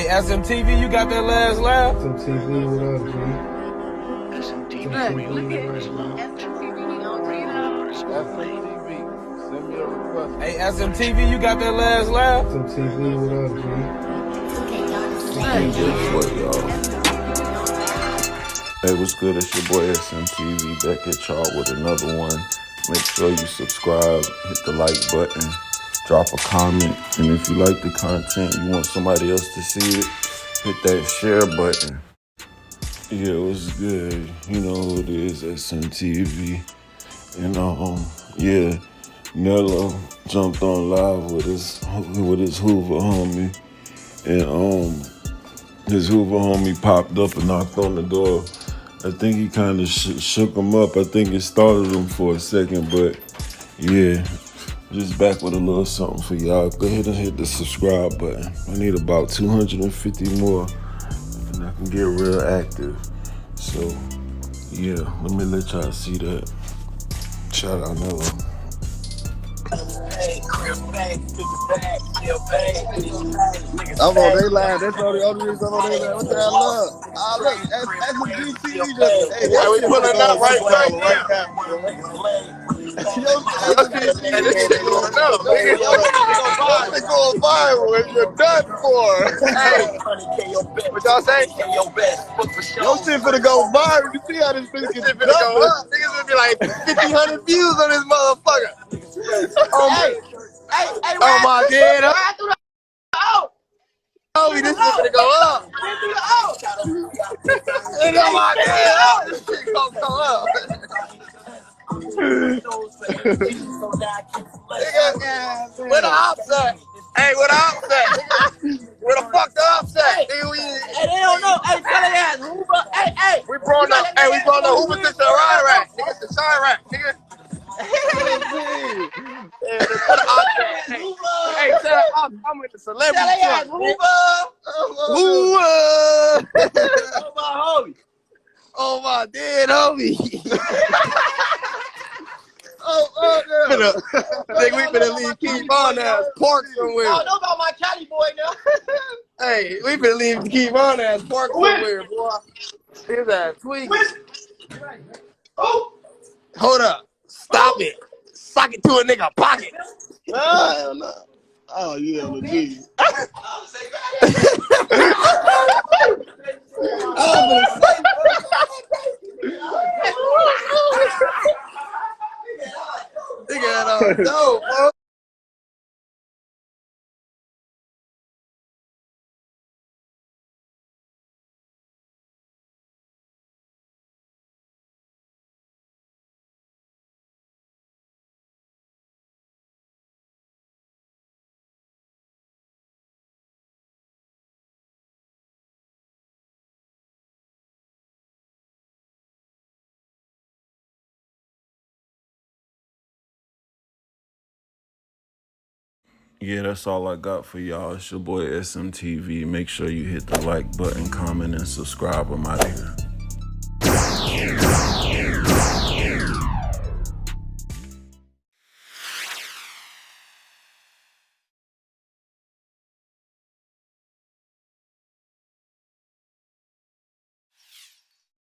Hey, SMTV, you got that last laugh? SMTV, what up, G? SMTV, send me a request. Hey, SMTV, you got that last laugh? SMTV, what up, G? What y'all? Hey, what's good? It's your boy SMTV back at y'all with another one. Make sure you subscribe, hit the like button, drop a comment, and if you like the content, you want somebody else to see it, hit that share button. Yeah, what's good? You know who it is, SMTV. And yeah, Nello jumped on live with his Hoover homie, and his Hoover homie popped up and knocked on the door. I think he kind of shook him up. I think it startled him for a second, but yeah, just back with a little something for y'all. Go ahead and hit the subscribe button. I need about 250 more, and I can get real active. So yeah, let me let y'all see that. Shout out Nello. I'm on they line. That's the only reason I'm on they line. What the hell up? Ah, look, as the GTV just, hey, that we shit pulling up right now. It's going viral if you're done for. Hey, what y'all say? Your shit finna go viral. You see how this bitch This gets shit finna go up. Niggas gonna be like 1,500 views on this motherfucker. Oh my god. Oh, this shit finna go up. Oh my god. This shit gonna go up. Where the ops at? Hey, where the ops at? Where the fuck the ops at? Hey, they don't know. Hey, tell their ass, Hoover. Hey. We brought up Hoover to the Chirac. Nigga, the Chirac, nigga. Where the ops at? Hey, tell the ops I'm with the celebrity. Tell their ass, Hoover. Oh, my homie. Oh my dead homie. no. Think we finna leave Keith on as park somewhere. I don't know about my Cali boy now. Hey, we finna leave Keith on as park somewhere, boy. His ass tweaking. Hold up. Stop it. Sock it to a nigga pocket. No. Oh, yeah, on the G. Nigga, no, bro. Yeah, that's all I got for y'all. It's your boy SMTV. Make sure you hit the like button, comment, and subscribe. I'm out of here.